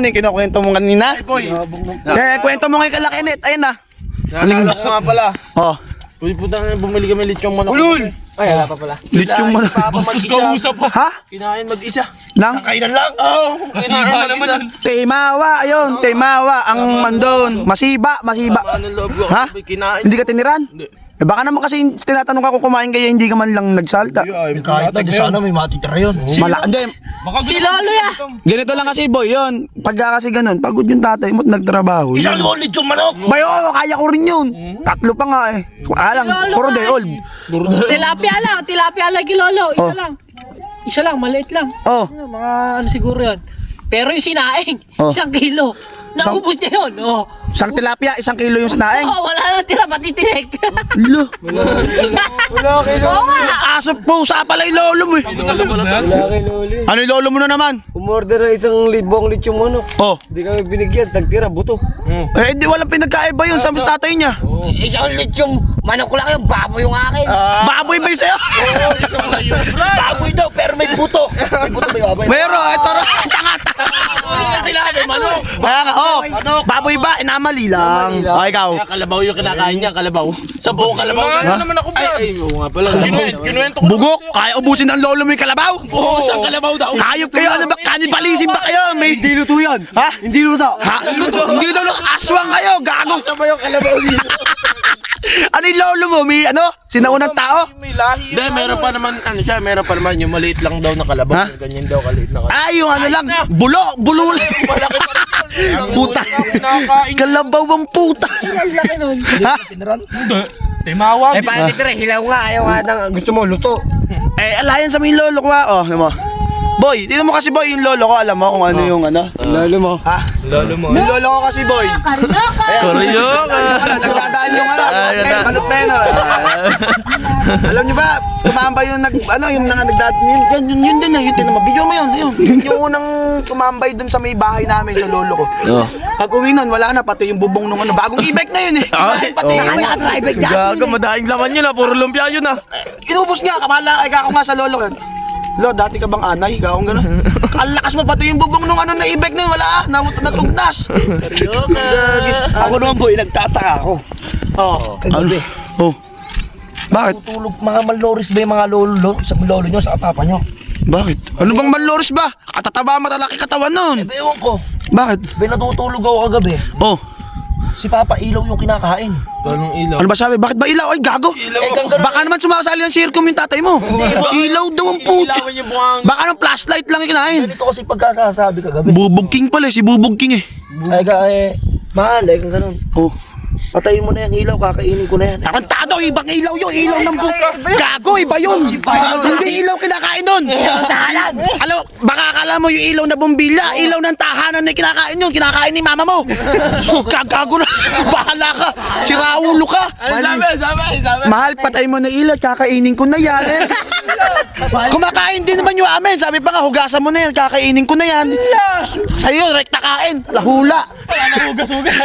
ano yung kinukwento mo kanina? Ay, boy. Kwento mo kay Kalakinet. Ayun na. Naalala ko nga pala. Oh. Uy, puta na bumili kami lechong manok. Ulul! Ay, wala pa pala. Lechong manok. Bastos ka usap pa. Ha? Kinain mag-isa. Nang? Kainan lang. Oo. Kinain mag-isa. Timawa, ayun. Timawa. Ang mandon. Masiba. Sama ng loob ko. Ha? Kinain. Hindi ka tiniran? Hindi. Eh baka naman kasi tinatanong ka kung kumain kaya hindi ka man lang nagsalta. Kahit na, di sana may matitira yun. Hindi. Si Lolo ya. Ganito lang kasi boy, yun. Pagka kasi ganun, pagod yung tatay mo at nagtrabaho. Isang ulit yung manok! Bayo, kaya ko rin yun. Tatlo pa nga eh. Alang, puro day old. Tilapia lang kay Lolo. Oh. Isa lang, maliit lang. Oh, Mga ano siguro yan. Pero yung sinaing, Oh. 1 kilo. Naubos niya yun. Oh. isang tilapia, 1 kilo yung sinaing. Oh, wala na tira, pati tinik. Lo, Wala kay Oo nga. aso pusa pala yung lolo mo eh. Wala kay Loli. Ano yung lolo mo na naman? Umorder na 1,000 lechong manok. Oh, Hindi kami binigyan, tagtira, buto. eh di walang pinagkaiba yun sa tatay niya. Isang lechong manok ko lang yung baboy yung akin. Baboy ba yung sa'yo? Baboy daw, pero may buto. May buto ba yung baboy? Meron, ito rin. Tanga. Manok. Kaya nga, baboy ba? Inamali lang. Oh, ikaw. Kaya kalabaw yung kinakain niya, kalabaw. Sa buong kalabaw. Ha? naman ako ba? Ay, oo nga pala. Kinuwento ko. Bugok, kaya ubusin ng lolo mo yung kalabaw? Oo, sa kalabaw daw. Hayop kayo, ano ba? Kanibalism ba kayo? May Hindi luto yan. Ha? Hindi luto. Ha? Hindi daw aswang kayo, gago. Sa yung kalabaw dito. Ano yung lolo mo? May ano? Sinaunang tao? May lahi. Hindi, meron pa naman, ano siya, meron pa naman yung maliit lang daw na kalabaw. Ha? Yung ganyan daw kaliit na kalabaw. Ay, yung ano lang, bulo lang. Malaki pa rin. Puta. Kalabaw ang puta. Laki nun. Ha? Timawa. Eh, paano titira? Hilaw nga, ayaw nga nang gusto mo, luto. Eh, alayan sa mga lolo ko ha. Oh, ano mo? Boy, dito mo kasi boy yung lolo ko, alam mo kung ano yung ano? Lalo mo. Ha? Lolo mo. Yung lolo ko kasi boy. Koryoka. Nagdadaan yung ano, Ayun na. balot na yun. Alam niyo ba, tumambay yung yung nagdadaan, yun din yung tinama. Video mo yun. Yung unang tumambay dun sa may bahay namin sa lolo ko. Pag uwi nun, wala na, pati yung bubong nung ano, bagong e-bike na yun eh. Pati yung e-bike Gaga, madaing laman yun ah. Puro lumpia yun ah. Inubos niya, kamala, ako nga sa lolo ko. Lo, dati ka bang anay? Ikaw ang gano'n. Ang lakas mo, pati yung bubong nung ano na e-bike na yun, wala natugnas. Ako naman boy, nagtataka ako. Oo. Kagabi. Oh. Bakit? Tutulog, mga malnoris ba yung mga lolo nyo sa papa nyo? Bakit? Ano bang manloris ba? Katataba matalaki katawan nun. Ewan ko, Bakit? may natutulog ako kagabi. Oh. Si Papa ilaw yung kinakain. Anong ilaw? Ano ba sabi? Bakit ba ilaw? Ay, gago. Baka naman sumasali ang circum yung tatay mo. Ilaw daw ang puti. Ilawan yung buhang. Baka ng flashlight lang yung kinain. Ganito kasi pagkasasabi kagabi. Bubog King pala eh, si Bubog King eh. Ay, mahal, kung ganun. Oh. Patayin mo na yung ilaw, kakainin ko na yan. Tarantado, ibang ilaw yun. Ilaw ng gago, iba yun. Hindi ilaw kinakain nun. Tahanan! Alam, baka akala mo yung ilaw na bombilya, ilaw ng tahanan na kinakain yun, kinakain ni mama mo. Gago na, bahala ka, siraulo ka. Sabi. Mahal, patay mo na ilaw, kakainin ko na yan. Kumakain din naman yung amin, sabi pa nga, hugasan mo na yan, kakainin ko na yan. Sa'yo, rekta kain, lahula. Hugas-hugas.